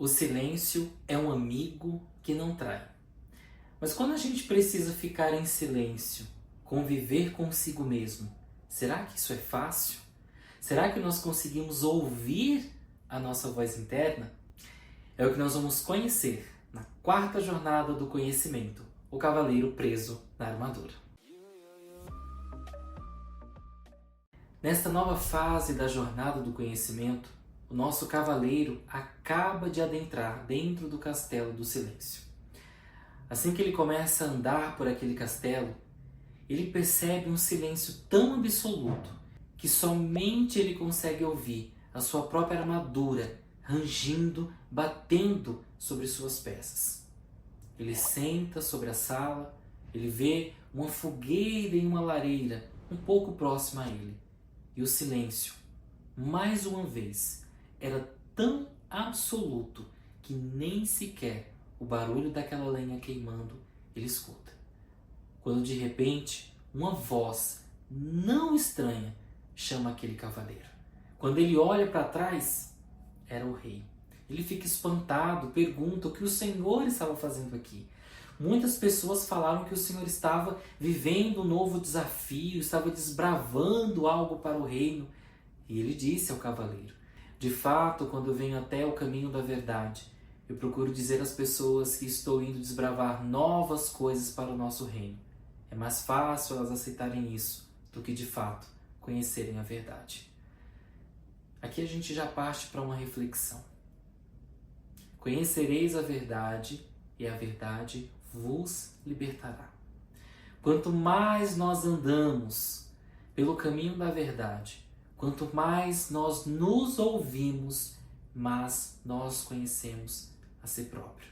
O silêncio é um amigo que não trai. Mas quando a gente precisa ficar em silêncio, conviver consigo mesmo, será que isso é fácil? Será que nós conseguimos ouvir a nossa voz interna? É o que nós vamos conhecer na quarta jornada do conhecimento, o cavaleiro preso na armadura. Nesta nova fase da jornada do conhecimento, o nosso cavaleiro acaba de adentrar dentro do castelo do silêncio. Assim que ele começa a andar por aquele castelo, ele percebe um silêncio tão absoluto que somente ele consegue ouvir a sua própria armadura rangindo, batendo sobre suas peças. Ele senta sobre a sala, ele vê uma fogueira e uma lareira um pouco próxima a ele. E o silêncio, mais uma vez, era tão absoluto que nem sequer o barulho daquela lenha queimando ele escuta. Quando de repente uma voz não estranha chama aquele cavaleiro. Quando ele olha para trás, era o rei. Ele fica espantado, pergunta o que o Senhor estava fazendo aqui. Muitas pessoas falaram que o Senhor estava vivendo um novo desafio, estava desbravando algo para o reino. E ele disse ao cavaleiro: de fato, quando eu venho até o caminho da verdade, eu procuro dizer às pessoas que estou indo desbravar novas coisas para o nosso reino. É mais fácil elas aceitarem isso do que, de fato, conhecerem a verdade. Aqui a gente já parte para uma reflexão. Conhecereis a verdade e a verdade vos libertará. Quanto mais nós andamos pelo caminho da verdade, quanto mais nós nos ouvimos, mais nós conhecemos a si próprio.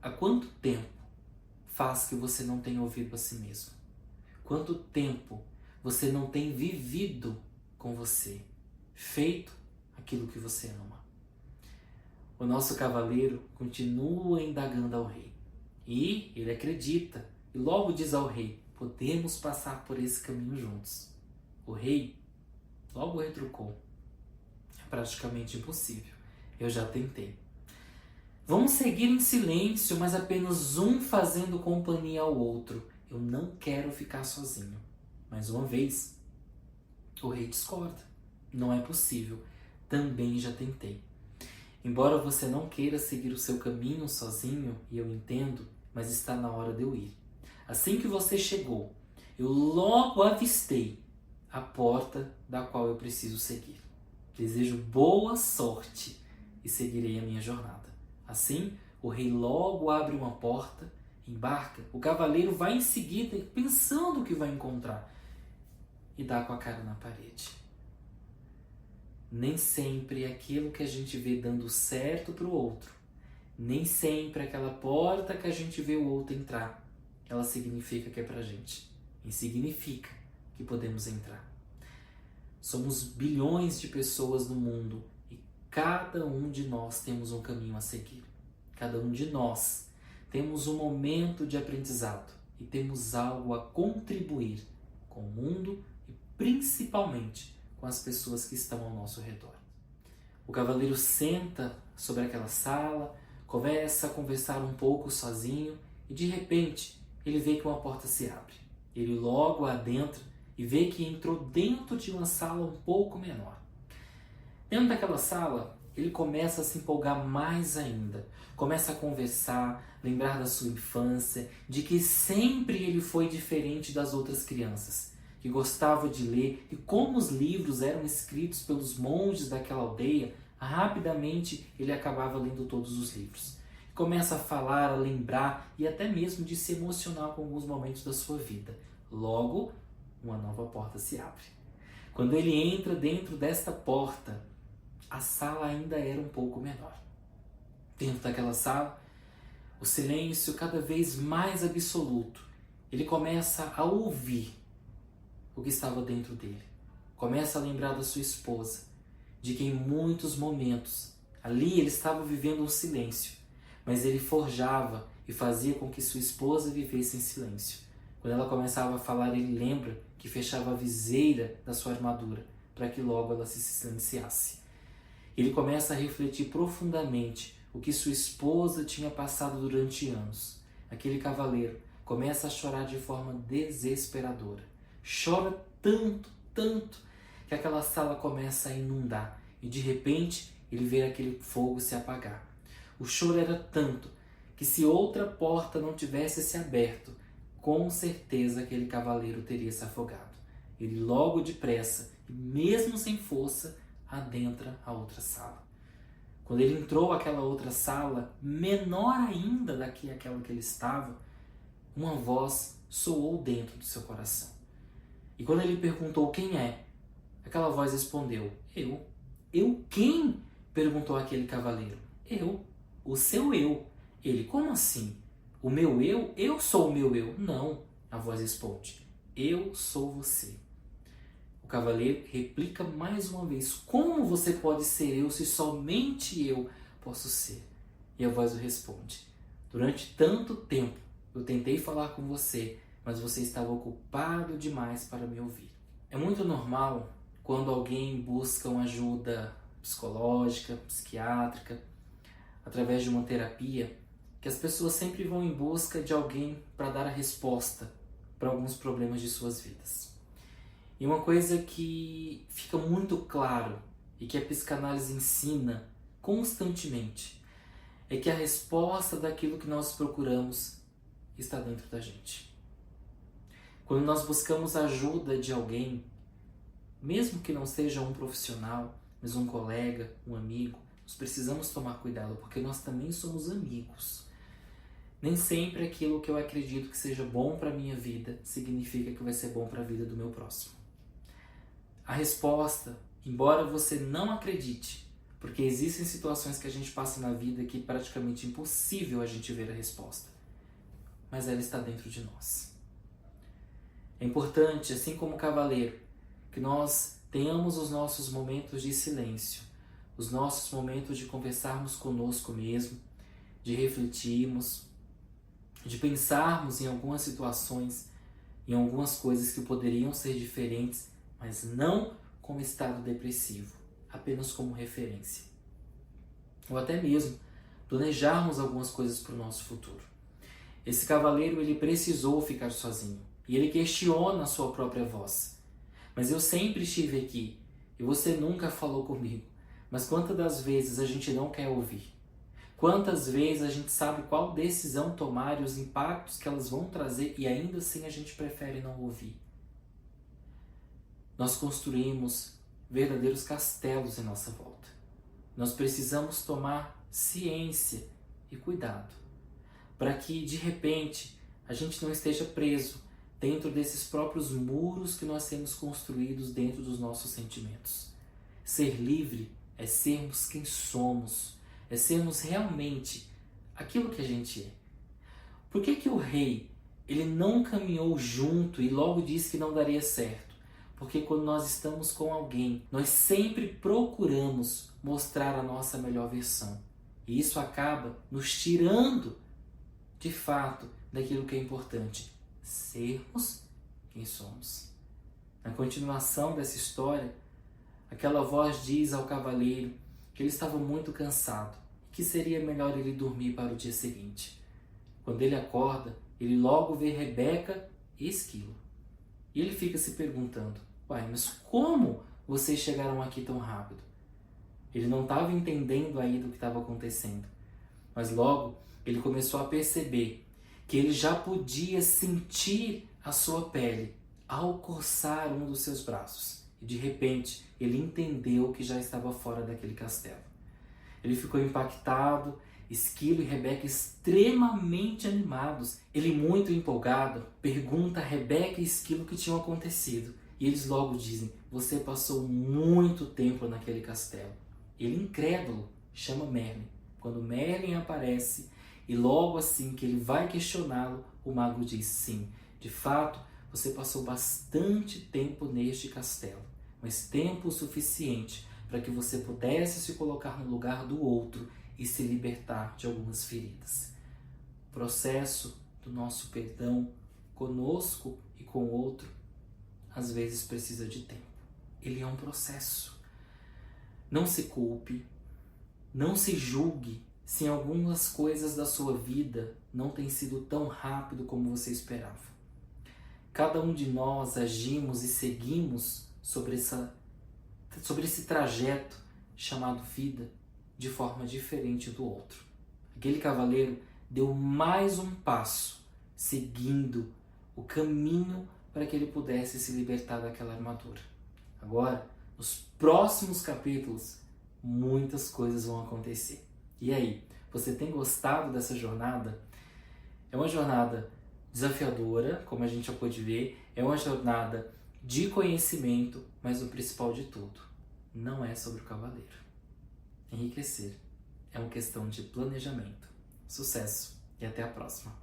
Há quanto tempo faz que você não tem ouvido a si mesmo? Quanto tempo você não tem vivido com você, feito aquilo que você ama? O nosso cavaleiro continua indagando ao rei. E ele acredita e logo diz ao rei: podemos passar por esse caminho juntos. O rei logo retrucou: é praticamente impossível, eu já tentei. Vamos seguir em silêncio, mas apenas um fazendo companhia ao outro. Eu não quero ficar sozinho. Mais uma vez, o rei discorda. Não é possível, também já tentei. Embora você não queira seguir o seu caminho sozinho, e eu entendo, mas está na hora de eu ir. Assim que você chegou, eu logo avistei a porta da qual eu preciso seguir. Desejo boa sorte e seguirei a minha jornada. Assim, o rei logo abre uma porta, embarca, o cavaleiro vai em seguida pensando o que vai encontrar e dá com a cara na parede. Nem sempre aquilo que a gente vê dando certo para o outro, nem sempre aquela porta que a gente vê o outro entrar, ela significa que é para a gente. E significa que podemos entrar. Somos bilhões de pessoas no mundo e cada um de nós temos um caminho a seguir. Cada um de nós temos um momento de aprendizado e temos algo a contribuir com o mundo e principalmente com as pessoas que estão ao nosso redor. O cavaleiro senta sobre aquela sala, começa a conversar um pouco sozinho e de repente ele vê que uma porta se abre. Ele logo adentra e vê que entrou dentro de uma sala um pouco menor. Dentro daquela sala, ele começa a se empolgar mais ainda. Começa a conversar, lembrar da sua infância, de que sempre ele foi diferente das outras crianças, que gostava de ler e como os livros eram escritos pelos monges daquela aldeia, rapidamente ele acabava lendo todos os livros. Começa a falar, a lembrar e até mesmo de se emocionar com alguns momentos da sua vida. Logo, uma nova porta se abre. Quando ele entra dentro desta porta, a sala ainda era um pouco menor. Dentro daquela sala, o silêncio cada vez mais absoluto. Ele começa a ouvir o que estava dentro dele. Começa a lembrar da sua esposa, de que em muitos momentos ali ele estava vivendo um silêncio, mas ele forjava e fazia com que sua esposa vivesse em silêncio. Quando ela começava a falar, ele lembra que fechava a viseira da sua armadura para que logo ela se silenciasse. Ele começa a refletir profundamente o que sua esposa tinha passado durante anos. Aquele cavaleiro começa a chorar de forma desesperadora. Chora tanto, tanto, que aquela sala começa a inundar e de repente ele vê aquele fogo se apagar. O choro era tanto que se outra porta não tivesse se aberto, com certeza aquele cavaleiro teria se afogado. Ele logo depressa, e mesmo sem força, adentra a outra sala. Quando ele entrou àquela outra sala, menor ainda daquela que ele estava, uma voz soou dentro do seu coração. E quando ele perguntou quem é, aquela voz respondeu: eu. Eu quem? Perguntou aquele cavaleiro. Eu. O seu eu. Ele: como assim? O meu eu? Eu sou o meu eu. Não, a voz responde. Eu sou você. O cavaleiro replica mais uma vez: como você pode ser eu se somente eu posso ser? E a voz responde: durante tanto tempo eu tentei falar com você, mas você estava ocupado demais para me ouvir. É muito normal quando alguém busca uma ajuda psicológica, psiquiátrica, através de uma terapia, que as pessoas sempre vão em busca de alguém para dar a resposta para alguns problemas de suas vidas. E uma coisa que fica muito claro e que a psicanálise ensina constantemente é que a resposta daquilo que nós procuramos está dentro da gente. Quando nós buscamos a ajuda de alguém, mesmo que não seja um profissional, mas um colega, um amigo, nós precisamos tomar cuidado, porque nós também somos amigos. Nem sempre aquilo que eu acredito que seja bom para a minha vida significa que vai ser bom para a vida do meu próximo. A resposta, embora você não acredite, porque existem situações que a gente passa na vida que é praticamente impossível a gente ver a resposta, mas ela está dentro de nós. É importante, assim como o cavaleiro, que nós tenhamos os nossos momentos de silêncio, os nossos momentos de conversarmos conosco mesmo, de refletirmos, de pensarmos em algumas situações, em algumas coisas que poderiam ser diferentes, mas não como estado depressivo, apenas como referência. Ou até mesmo planejarmos algumas coisas para o nosso futuro. Esse cavaleiro, ele precisou ficar sozinho e ele questiona a sua própria voz. Mas eu sempre estive aqui e você nunca falou comigo. Mas quantas das vezes a gente não quer ouvir? Quantas vezes a gente sabe qual decisão tomar e os impactos que elas vão trazer e ainda assim a gente prefere não ouvir? Nós construímos verdadeiros castelos em nossa volta. Nós precisamos tomar ciência e cuidado para que, de repente, a gente não esteja preso dentro desses próprios muros que nós temos construídos dentro dos nossos sentimentos. Ser livre é sermos quem somos, é sermos realmente aquilo que a gente é. Por que o rei, ele não caminhou junto e logo disse que não daria certo? Porque quando nós estamos com alguém, nós sempre procuramos mostrar a nossa melhor versão. E isso acaba nos tirando, de fato, daquilo que é importante. Sermos quem somos. Na continuação dessa história, aquela voz diz ao cavaleiro que ele estava muito cansado e que seria melhor ele dormir para o dia seguinte. Quando ele acorda, ele logo vê Rebeca e Esquilo. E ele fica se perguntando: uai, mas como vocês chegaram aqui tão rápido? Ele não estava entendendo ainda o que estava acontecendo. Mas logo ele começou a perceber que ele já podia sentir a sua pele ao coçar um dos seus braços. E de repente ele entendeu que já estava fora daquele castelo. Ele ficou impactado, Esquilo e Rebeca extremamente animados. Ele, muito empolgado, pergunta a Rebeca e Esquilo o que tinha acontecido. E eles logo dizem: você passou muito tempo naquele castelo. Ele, incrédulo, chama Merlin. Quando Merlin aparece e logo assim que ele vai questioná-lo, o mago diz: sim, de fato, você passou bastante tempo neste castelo, mas tempo o suficiente para que você pudesse se colocar no lugar do outro e se libertar de algumas feridas. O processo do nosso perdão conosco e com o outro, às vezes precisa de tempo. Ele é um processo. Não se culpe, não se julgue se algumas coisas da sua vida não têm sido tão rápido como você esperava. Cada um de nós agimos e seguimos sobre esse trajeto chamado vida de forma diferente do outro. Aquele cavaleiro deu mais um passo seguindo o caminho para que ele pudesse se libertar daquela armadura. Agora, nos próximos capítulos, muitas coisas vão acontecer. E aí, você tem gostado dessa jornada? É uma jornada desafiadora, como a gente já pôde ver, é uma jornada de conhecimento, mas o principal de tudo, não é sobre o cavaleiro. Enriquecer é uma questão de planejamento. Sucesso e até a próxima!